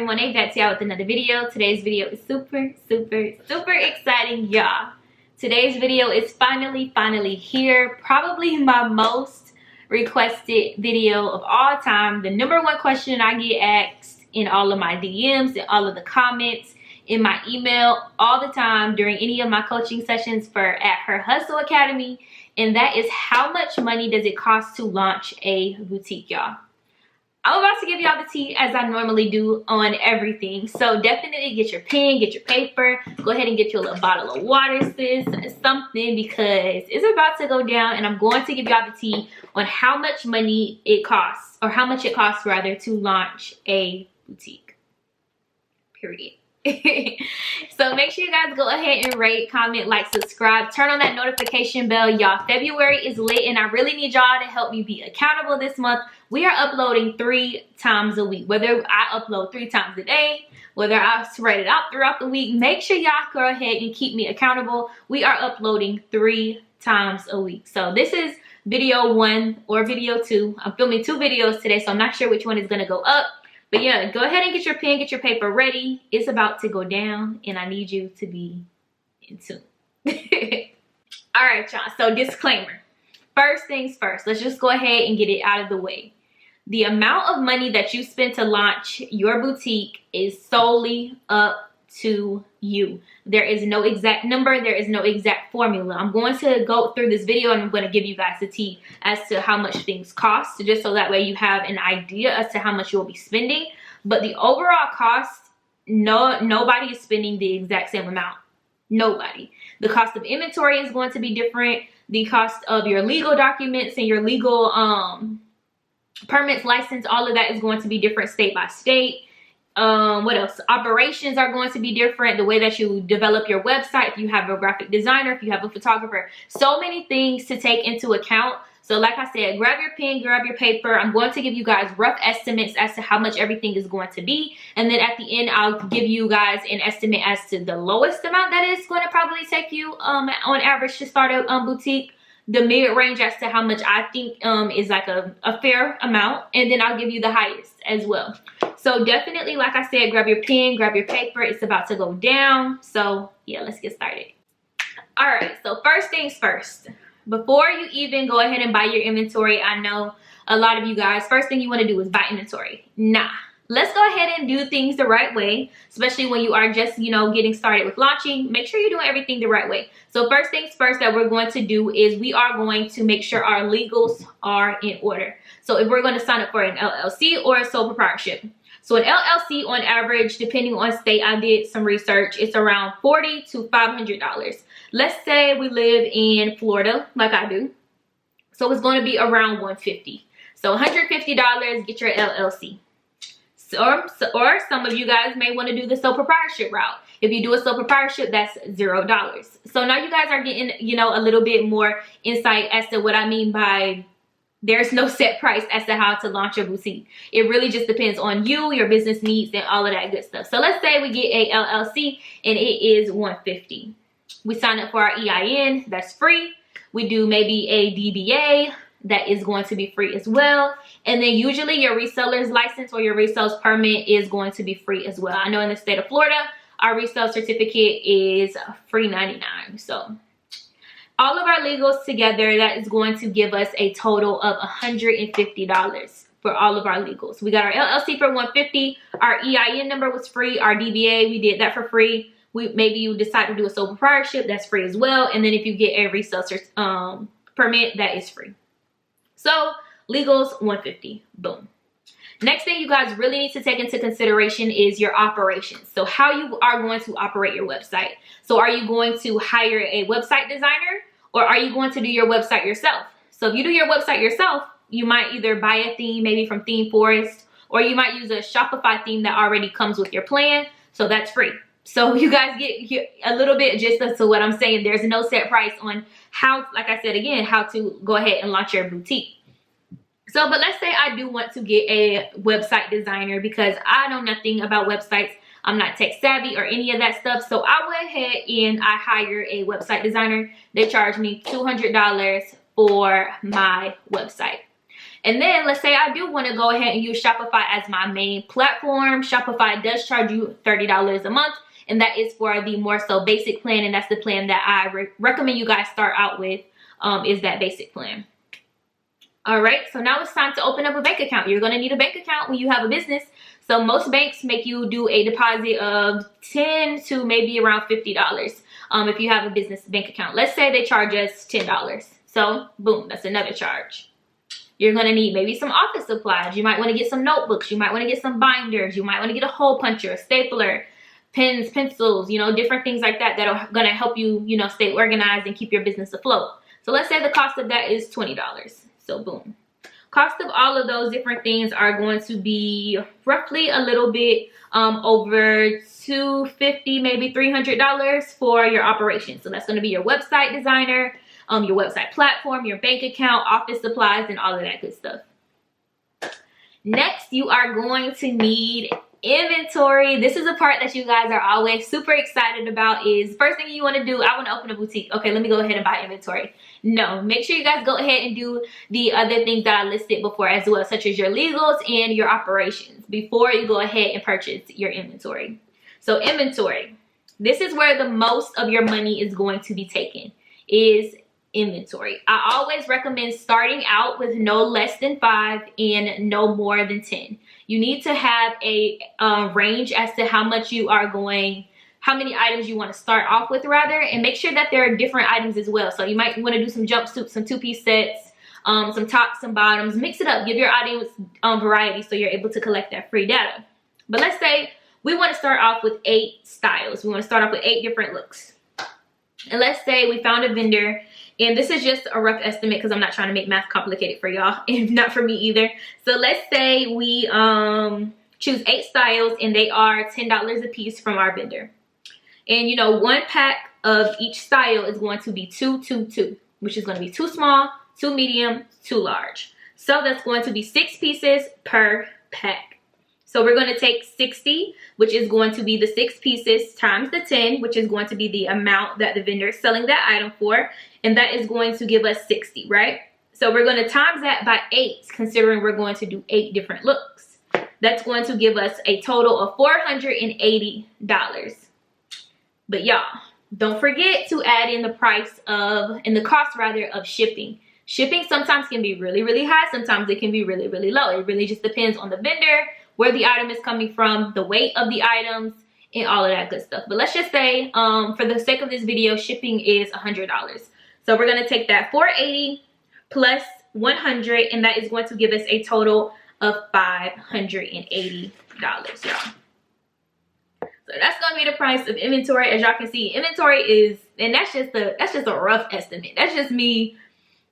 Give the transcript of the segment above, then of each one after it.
Troyia Monay back to y'all with another video. Today's video is super exciting, y'all. Today's video is finally here. Probably my most requested video of all time. The #1 question I get asked in all of my DMs and all of the comments in my email all the time during any of my coaching sessions at Her Hustle Academy. And that is, how much money does it cost to launch a boutique, y'all? I'm about to give y'all the tea as I normally do on everything. So definitely get your pen, get your paper. Go ahead and get your little bottle of water, sis, something, because it's about to go down and I'm going to give y'all the tea on how much money it costs, or how much it costs rather, to launch a boutique, period. So make sure you guys go ahead and rate, comment, like, subscribe, turn on that notification bell, y'all. February is lit and I really need y'all to help me be accountable this month. We are uploading 3 times a week. Whether I upload 3 times a day, whether I spread it out throughout the week, make sure y'all go ahead and keep me accountable. We are uploading 3 times a week. So this is video 1 or video 2. I'm filming 2 videos today, so I'm not sure which one is gonna go up. But yeah, go ahead and get your pen, get your paper ready. It's about to go down and I need you to be in tune. All right, y'all, so disclaimer. First things first, let's just go ahead and get it out of the way. The amount of money that you spend to launch your boutique is solely up to you. There is no exact number, there is no exact formula. I'm going to go through this video and I'm going to give you guys the tea as to how much things cost, just so that way you have an idea as to how much you'll be spending. But the overall cost, nobody is spending the exact same amount. Nobody. The cost of inventory is going to be different. The cost of your legal documents and your legal permits, license, all of that is going to be different state by state. What else? Operations are going to be different. The way that you develop your website, if you have a graphic designer, if you have a photographer, so many things to take into account. So like I said, grab your pen, grab your paper. I'm going to give you guys rough estimates as to how much everything is going to be. And then at the end, I'll give you guys an estimate as to the lowest amount that is going to probably take you on average to start a boutique. The mid-range as to how much I think is like a fair amount. And then I'll give you the highest as well. So definitely, like I said, grab your pen, grab your paper. It's about to go down. So yeah, let's get started. All right, so first things first. Before you even go ahead and buy your inventory, I know a lot of you guys, first thing you want to do is buy inventory. Nah. Let's go ahead and do things the right way, especially when you are just, getting started with launching. Make sure you're doing everything the right way. So first things first that we're going to do is we are going to make sure our legals are in order. So if we're going to sign up for an LLC or a sole proprietorship. So an LLC on average, depending on state, I did some research, it's around $400 to $500. Let's say we live in Florida, like I do. So it's going to be around $150. So $150, get your LLC. Or some of you guys may want to do the sole proprietorship route. If you do a sole proprietorship, that's $0. So now you guys are getting, a little bit more insight as to what I mean by there's no set price as to how to launch a boutique. It really just depends on you, your business needs, and all of that good stuff. So let's say we get a LLC and it is $150. We sign up for our EIN, that's free. We do maybe a DBA, that is going to be free as well. And then usually your reseller's license or your reseller's permit is going to be free as well. I know in the state of Florida, our resale certificate is free 99. So all of our legals together, that is going to give us a total of $150 for all of our legals. We got our LLC for $150. Our EIN number was free. Our DBA, we did that for free. Maybe you decide to do a sole proprietorship, that's free as well. And then if you get a resale permit, that is free. So legals, $150, boom. Next thing you guys really need to take into consideration is your operations. So how you are going to operate your website. So are you going to hire a website designer, or are you going to do your website yourself? So if you do your website yourself, you might either buy a theme, maybe from Theme Forest, or you might use a Shopify theme that already comes with your plan. So that's free. So you guys get a little bit just as to what I'm saying. There's no set price on how, like I said again, how to go ahead and launch your boutique. So, but let's say I do want to get a website designer because I know nothing about websites. I'm not tech savvy or any of that stuff. So I went ahead and I hired a website designer. They charged me $200 for my website. And then let's say I do want to go ahead and use Shopify as my main platform. Shopify does charge you $30 a month, and that is for the more so basic plan, and that's the plan that I recommend you guys start out with, is that basic plan. All right, so now it's time to open up a bank account. You're going to need a bank account when you have a business. So most banks make you do a deposit of $10 to maybe around $50 if you have a business bank account. Let's say they charge us $10. So boom, that's another charge. You're going to need maybe some office supplies. You might want to get some notebooks. You might want to get some binders. You might want to get a hole puncher, a stapler, pens, pencils, you know, different things like that that are going to help you, you know, stay organized and keep your business afloat. So let's say the cost of that is $20. So boom. Cost of all of those different things are going to be roughly a little bit over $250, maybe $300 for your operation. So that's going to be your website designer, your website platform, your bank account, office supplies, and all of that good stuff. Next, you are going to need inventory. This is a part that you guys are always super excited about. Is first thing you want to do, I want to open a boutique. Okay, let me go ahead and buy inventory. No, make sure you guys go ahead and do the other things that I listed before as well, such as your legals and your operations, before you go ahead and purchase your inventory. So inventory, this is where the most of your money is going to be taken, is inventory. I always recommend starting out with no less than 5 and no more than 10. You need to have a range as to how much you are going, how many items you want to start off with rather, and make sure that there are different items as well. So you might want to do some jumpsuits, some 2-piece sets, some tops, some bottoms, mix it up, give your audience variety so you're able to collect that free data. But let's say we want to start off with 8 styles. We want to start off with 8 different looks. And let's say we found a vendor, and this is just a rough estimate because I'm not trying to make math complicated for y'all, and not for me either. So let's say we choose 8 styles, and they are $10 a piece from our vendor. And you know, 1 pack of each style is going to be 2, 2, 2, which is going to be 2 small, 2 medium, 2 large. So that's going to be 6 pieces per pack. So we're going to take 60, which is going to be the 6 pieces times the 10, which is going to be the amount that the vendor is selling that item for. And that is going to give us 60, right? So we're going to times that by 8, considering we're going to do 8 different looks. That's going to give us a total of $480. But y'all, don't forget to add in the price of, and the cost rather, of shipping. Shipping sometimes can be really, really high. Sometimes it can be really, really low. It really just depends on the vendor, where the item is coming from, the weight of the items, and all of that good stuff. But let's just say, for the sake of this video, shipping is $100. So we're going to take that 480 plus 100, and that is going to give us a total of $580, y'all. So that's going to be the price of inventory. As y'all can see, inventory is, and that's just a rough estimate. That's just me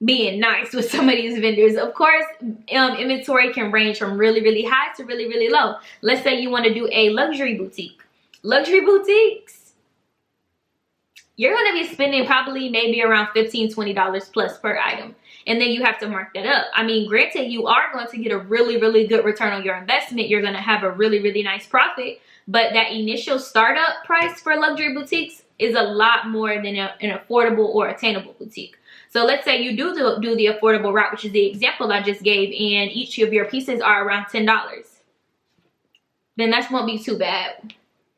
being nice with some of these vendors. Of course, inventory can range from really, really high to really, really low. Let's say you want to do a luxury boutique. Luxury boutiques, you're going to be spending probably maybe around $15, $20 plus per item. And then you have to mark that up. I mean, granted, you are going to get a really, really good return on your investment. You're going to have a really, really nice profit. But that initial startup price for luxury boutiques is a lot more than an affordable or attainable boutique. So let's say you do the affordable route, which is the example I just gave, and each of your pieces are around $10. Then that won't be too bad.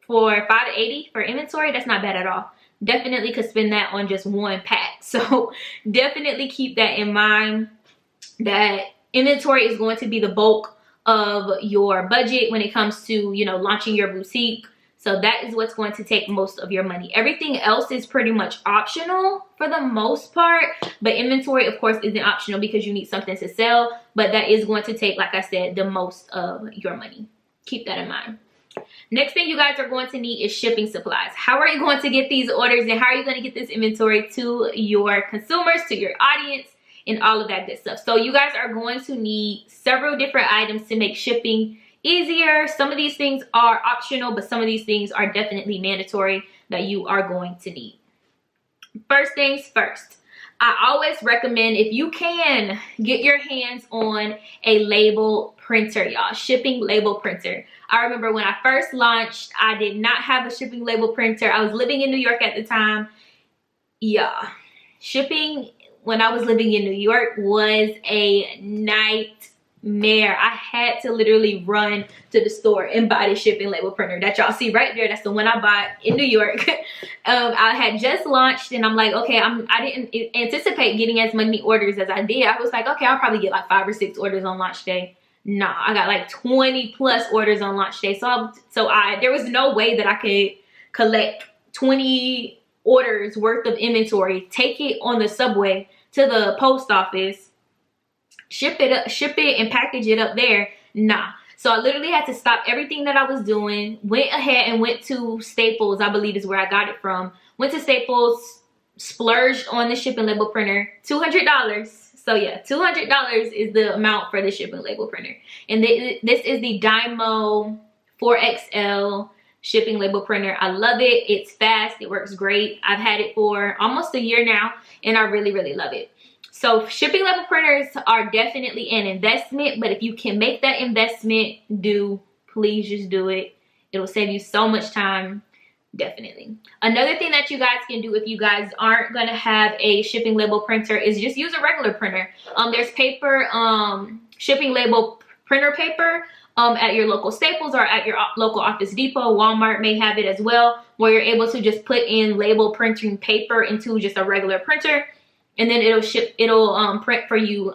For $580 for inventory, that's not bad at all. Definitely could spend that on just 1 pack. So definitely keep that in mind, that inventory is going to be the bulk of your budget when it comes to, you know, launching your boutique. So that is what's going to take most of your money. Everything else is pretty much optional for the most part, but inventory, of course, isn't optional because you need something to sell, but that is going to take, like I said, the most of your money. Keep that in mind. Next thing you guys are going to need is shipping supplies. How are you going to get these orders, and how are you going to get this inventory to your consumers, to your audience, and all of that good stuff? So you guys are going to need several different items to make shipping easier. Some of these things are optional, but some of these things are definitely mandatory that you are going to need. First things first, I always recommend, if you can, get your hands on a label printer, y'all. Shipping label printer. I remember when I first launched, I did not have a shipping label printer. I was living in New York at the time. Yeah, shipping when I was living in New York was a nightmare. I had to literally run to the store and buy the shipping label printer that y'all see right there. That's the one I bought in New York. I had just launched, and I'm like, okay, I didn't anticipate getting as many orders as I did. I was like, okay, I'll probably get like 5 or 6 orders on launch day. Nah, I got like 20 plus orders on launch day. So there was no way that I could collect 20 orders worth of inventory, take it on the subway to the post office, ship it and package it up there. Nah. So I literally had to stop everything that I was doing, went ahead and went to Staples, I believe is where I got it from. Went to Staples, splurged on the shipping label printer, $200. So yeah, $200 is the amount for the shipping label printer. And this is the Dymo 4XL shipping label printer. I love it. It's fast. It works great. I've had it for almost a year now, and I really, really love it. So shipping label printers are definitely an investment, but if you can make that investment, please just do it. It'll save you so much time. Definitely. Another thing that you guys can do if you guys aren't going to have a shipping label printer is just use a regular printer. There's paper, shipping label printer paper at your local Staples or at your local Office Depot. Walmart may have it as well, where you're able to just put in label printing paper into just a regular printer, and then it'll print for you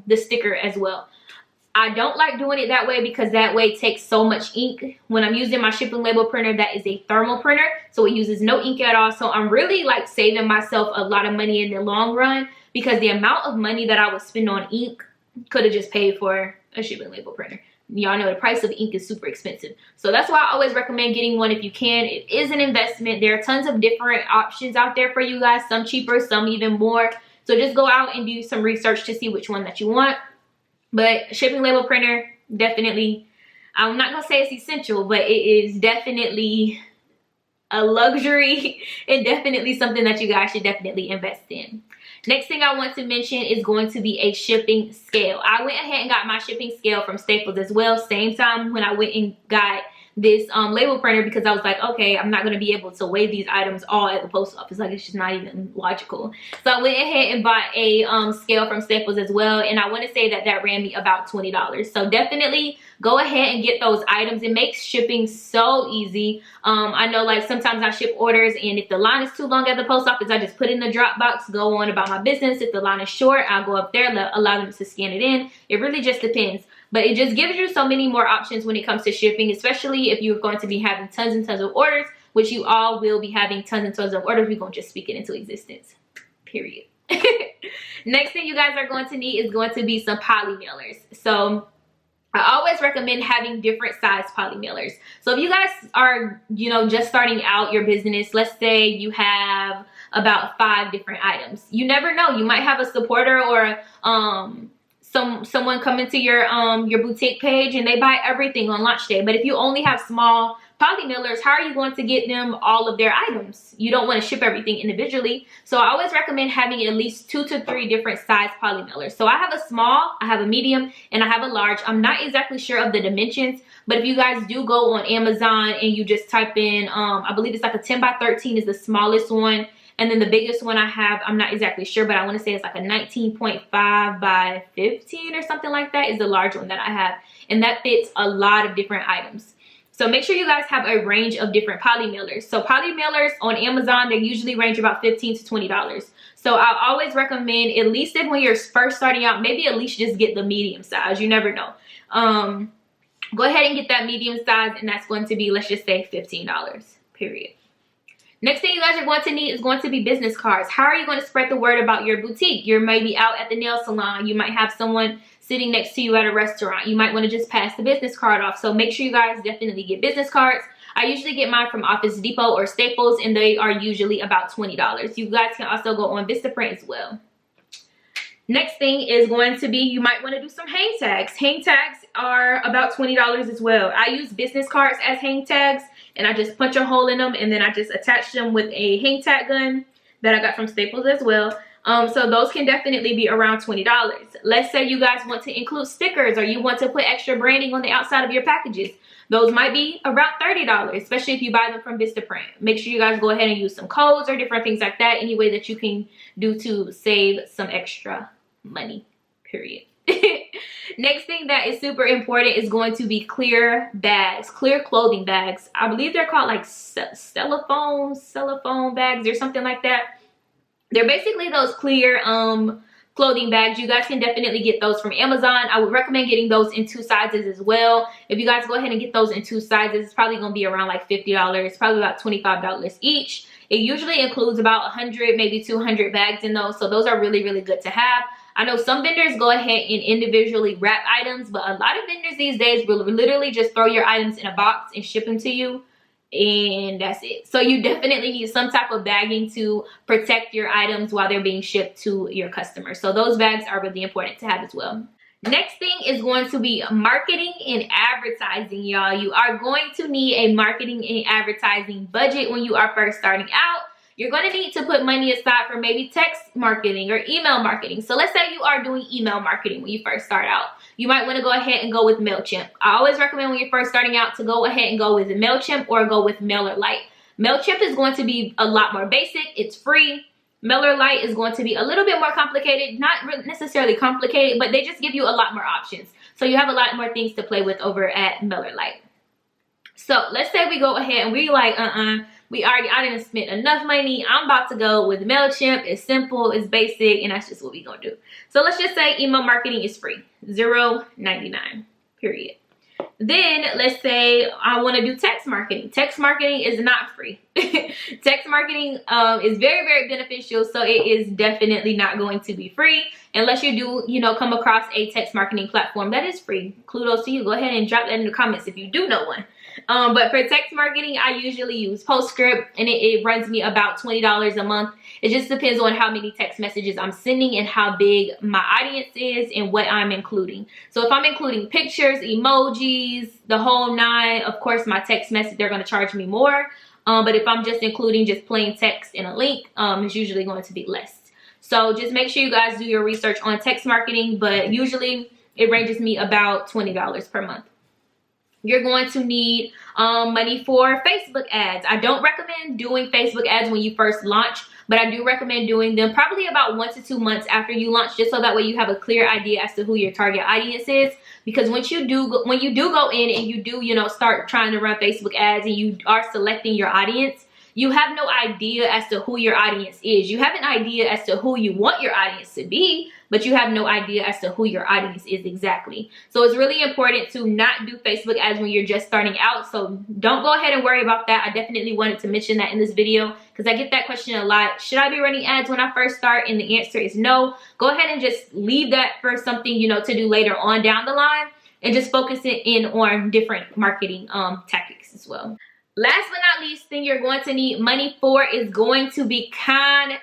the sticker as well. I don't like doing it that way because that way it takes so much ink. When I'm using my shipping label printer, that is a thermal printer, so it uses no ink at all. So I'm really like saving myself a lot of money in the long run, because the amount of money that I would spend on ink could have just paid for a shipping label printer. Y'all know the price of ink is super expensive. So that's why I always recommend getting one if you can. It is an investment. There are tons of different options out there for you guys. Some cheaper, some even more. So just go out and do some research to see which one that you want. But shipping label printer, definitely, I'm not going to say it's essential, but it is definitely a luxury and definitely something that you guys should definitely invest in. Next thing I want to mention is going to be a shipping scale. I went ahead and got my shipping scale from Staples as well. Same time when I went and got this label printer, because I was like, okay, I'm not going to be able to weigh these items all at the post office. Like, it's just not even logical. So I went ahead and bought a scale from Staples as well, and I want to say that ran me about $20. So definitely go ahead and get those items. It makes shipping so easy. I know, like, sometimes I ship orders, and if the line is too long at the post office, I just put it in the drop box, go on about my business. If the line is short, I'll go up there, allow them to scan it in. It really just depends. But it just gives you so many more options when it comes to shipping, especially if you're going to be having tons and tons of orders, which you all will be having tons and tons of orders. We're going to just speak it into existence, period. Next thing you guys are going to need is going to be some poly mailers. So I always recommend having different size poly mailers. So if you guys are, you know, just starting out your business, let's say you have about 5 different items. You never know. You might have a supporter or someone come into your boutique page and they buy everything on launch day. But if you only have small poly mailers, how are you going to get them all of their items? You don't want to ship everything individually. So I always recommend having at least 2 to 3 different size poly mailers. So I have a small, I have a medium, and I have a large. I'm not exactly sure of the dimensions, but if you guys do go on Amazon and you just type in, I believe it's like a 10 by 13 is the smallest one. And then the biggest one I have, I'm not exactly sure, but I want to say it's like a 19.5 by 15 or something like that is the large one that I have. And that fits a lot of different items. So make sure you guys have a range of different poly mailers. So poly mailers on Amazon, they usually range about $15 to $20. So I always recommend, at least if when you're first starting out, maybe at least just get the medium size. You never know. Go ahead and get that medium size, and that's going to be, let's just say, $15, period. Next thing you guys are going to need is going to be business cards. How are you going to spread the word about your boutique? You're maybe out at the nail salon. You might have someone sitting next to you at a restaurant. You might want to just pass the business card off. So make sure you guys definitely get business cards. I usually get mine from Office Depot or Staples, and they are usually about $20. You guys can also go on Vistaprint as well. Next thing is going to be, you might want to do some hang tags. Hang tags are about $20 as well. I use business cards as hang tags, and I just punch a hole in them, and then I just attach them with a hang tag gun that I got from Staples as well. So those can definitely be around $20. Let's say you guys want to include stickers, or you want to put extra branding on the outside of your packages. Those might be around $30, especially if you buy them from Vistaprint. Make sure you guys go ahead and use some codes or different things like that, any way that you can do to save some extra money, period. Next thing that is super important is going to be clear bags, clear clothing bags. I believe they're called like cellophane bags or something like that. They're basically those clear clothing bags. You guys can definitely get those from Amazon. I would recommend getting those in 2 sizes as well. If you guys go ahead and get those in 2 sizes, it's probably going to be around like $50, probably about $25 each. It usually includes about 100, maybe 200 bags in those, so those are really, really good to have. I know some vendors go ahead and individually wrap items, but a lot of vendors these days will literally just throw your items in a box and ship them to you, and that's it. So you definitely need some type of bagging to protect your items while they're being shipped to your customers. So those bags are really important to have as well. Next thing is going to be marketing and advertising, y'all. You are going to need a marketing and advertising budget when you are first starting out. You're going to need to put money aside for maybe text marketing or email marketing. So let's say you are doing email marketing when you first start out. You might want to go ahead and go with MailChimp. I always recommend when you're first starting out to go ahead and go with MailChimp or go with MailerLite. MailChimp is going to be a lot more basic. It's free. MailerLite is going to be a little bit more complicated. Not necessarily complicated, but they just give you a lot more options. So you have a lot more things to play with over at MailerLite. So let's say we go ahead and we like, I didn't spend enough money. I'm about to go with MailChimp. It's simple, it's basic, and that's just what we're gonna do. So let's just say email marketing is free, $0.99, period. Then let's say I want to do text marketing. Text marketing is not free. Text marketing is very, very beneficial, so it is definitely not going to be free unless you do, come across a text marketing platform that is free. Kudos to you. Go ahead and drop that in the comments if you do know one. But for text marketing, I usually use Postscript, and it runs me about $20 a month. It just depends on how many text messages I'm sending and how big my audience is and what I'm including. So if I'm including pictures, emojis, the whole nine, of course my text message, they're going to charge me more. But if I'm just including just plain text and a link, it's usually going to be less. So just make sure you guys do your research on text marketing, but usually it ranges me about $20 per month. You're going to need money for Facebook ads. I don't recommend doing Facebook ads when you first launch, but I do recommend doing them probably about 1 to 2 months after you launch, just so that way you have a clear idea as to who your target audience is. Because when you do go in and you do, start trying to run Facebook ads and you are selecting your audience, you have no idea as to who your audience is. You have an idea as to who you want your audience to be, but you have no idea as to who your audience is exactly. So it's really important to not do Facebook ads when you're just starting out. So don't go ahead and worry about that. I definitely wanted to mention that in this video because I get that question a lot. Should I be running ads when I first start? And the answer is no. Go ahead and just leave that for something, to do later on down the line, and just focus it in on different marketing tactics as well. Last but not least thing you're going to need money for is going to be content.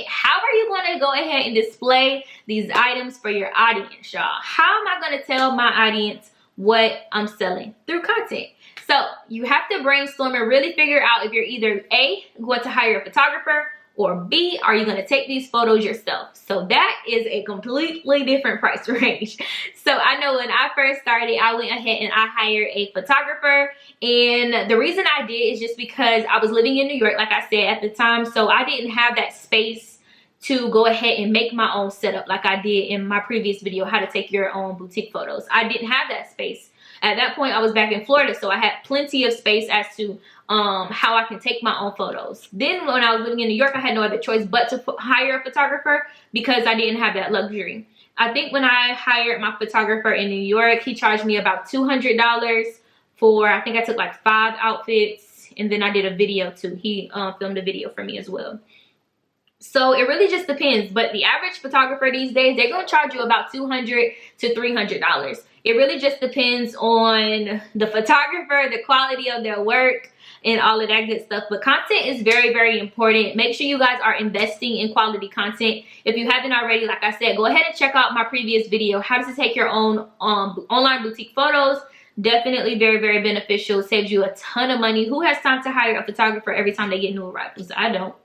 How are you going to go ahead and display these items for your audience, y'all? How am I going to tell my audience what I'm selling? Through content. So you have to brainstorm and really figure out if you're either A, going to hire a photographer, or B, are you going to take these photos yourself? So that is a completely different price range. So I know when I first started, I went ahead and I hired a photographer. And the reason I did is just because I was living in New York, like I said at the time. So I didn't have that space to go ahead and make my own setup like I did in my previous video, how to take your own boutique photos. I didn't have that space. At that point, I was back in Florida, so I had plenty of space as to how I can take my own photos. Then when I was living in New York, I had no other choice but to hire a photographer because I didn't have that luxury. I think when I hired my photographer in New York, he charged me about $200 for, I think I took like 5 outfits, and then I did a video too. He filmed a video for me as well. So it really just depends, but the average photographer these days, they're going to charge you about $200 to $300. It really just depends on the photographer, the quality of their work, and all of that good stuff. But content is very, very important. Make sure you guys are investing in quality content. If you haven't already, like I said, go ahead and check out my previous video, how to take your own online boutique photos. Definitely very, very beneficial. Saves you a ton of money. Who has time to hire a photographer every time they get new arrivals? I don't.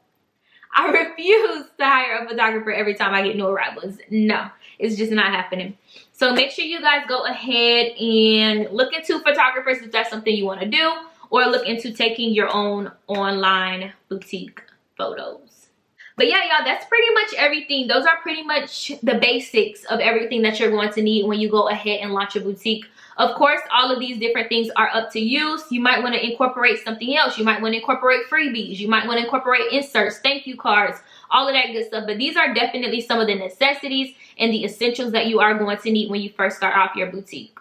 I refuse to hire a photographer every time I get new arrivals. No, it's just not happening. So make sure you guys go ahead and look into photographers if that's something you want to do, or look into taking your own online boutique photos. But yeah, y'all, that's pretty much everything. Those are pretty much the basics of everything that you're going to need when you go ahead and launch a boutique. Of course, all of these different things are up to you. So you might want to incorporate something else. You might want to incorporate freebies. You might want to incorporate inserts, thank you cards, all of that good stuff. But these are definitely some of the necessities and the essentials that you are going to need when you first start off your boutique.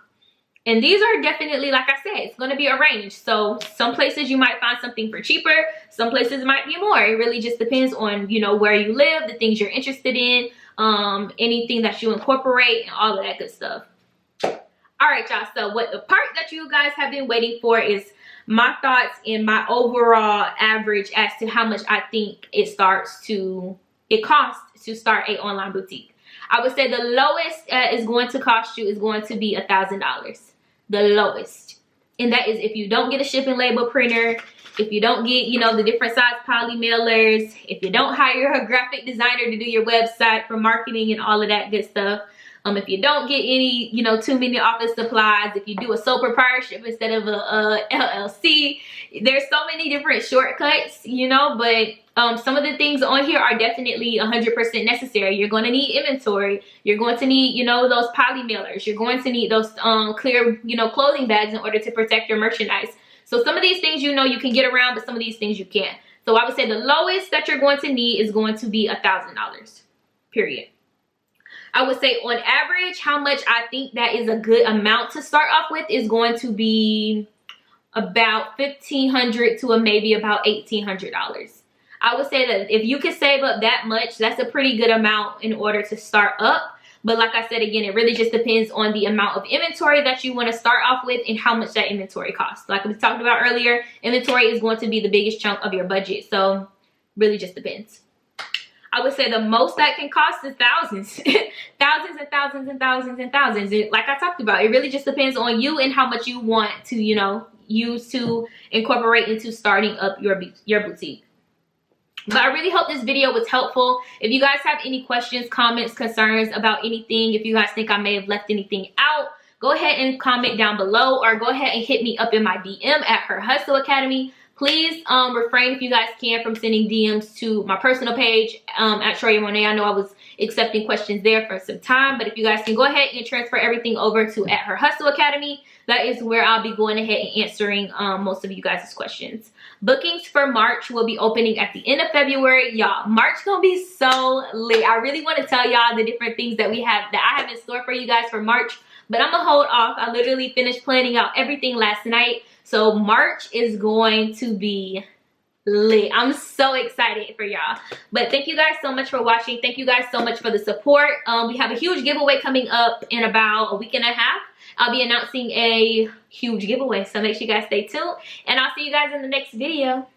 And these are definitely, like I said, it's going to be a range. So some places you might find something for cheaper. Some places might be more. It really just depends on, you know, where you live, the things you're interested in, anything that you incorporate, and all of that good stuff. All right, y'all. So what the part that you guys have been waiting for is my thoughts and my overall average as to how much I think it costs to start a online boutique. I would say the lowest is going to cost you is going to be $1,000. The lowest. And that is if you don't get a shipping label printer, if you don't get, you know, the different size poly mailers, if you don't hire a graphic designer to do your website for marketing and all of that good stuff. If you don't get any, you know, too many office supplies, if you do a sole proprietorship instead of a LLC, there's so many different shortcuts, you know, but some of the things on here are definitely 100% necessary. You're going to need inventory. You're going to need, you know, those poly mailers. You're going to need those clear, you know, clothing bags in order to protect your merchandise. So some of these things, you know, you can get around, but some of these things you can't. So I would say the lowest that you're going to need is going to be $1,000, period. I would say on average, how much I think that is a good amount to start off with is going to be about $1,500 to maybe about $1,800. I would say that if you can save up that much, that's a pretty good amount in order to start up. But like I said, again, it really just depends on the amount of inventory that you want to start off with and how much that inventory costs. Like we talked about earlier, inventory is going to be the biggest chunk of your budget. So really just depends. I would say the most that can cost is thousands. Thousands and thousands and thousands and thousands. Like I talked about, it really just depends on you and how much you want to, you know, use to incorporate into starting up your boutique. But I really hope this video was helpful. If you guys have any questions, comments, concerns about anything, if you guys think I may have left anything out, go ahead and comment down below, or go ahead and hit me up in my DM at Her Hustle Academy. Please refrain, if you guys can, from sending DMs to my personal page at Troyia Monay. I know I was accepting questions there for some time, but if you guys can go ahead and transfer everything over to at Her Hustle Academy, that is where I'll be going ahead and answering most of you guys' questions. Bookings for March will be opening at the end of February. Y'all, March gonna be so lit. I really want to tell y'all the different things that I have in store for you guys for March, but I'm gonna hold off. I literally finished planning out everything last night. So March is going to be lit. I'm so excited for y'all. But thank you guys so much for watching. Thank you guys so much for the support. We have a huge giveaway coming up in about a week and a half. I'll be announcing a huge giveaway, so make sure you guys stay tuned. And I'll see you guys in the next video.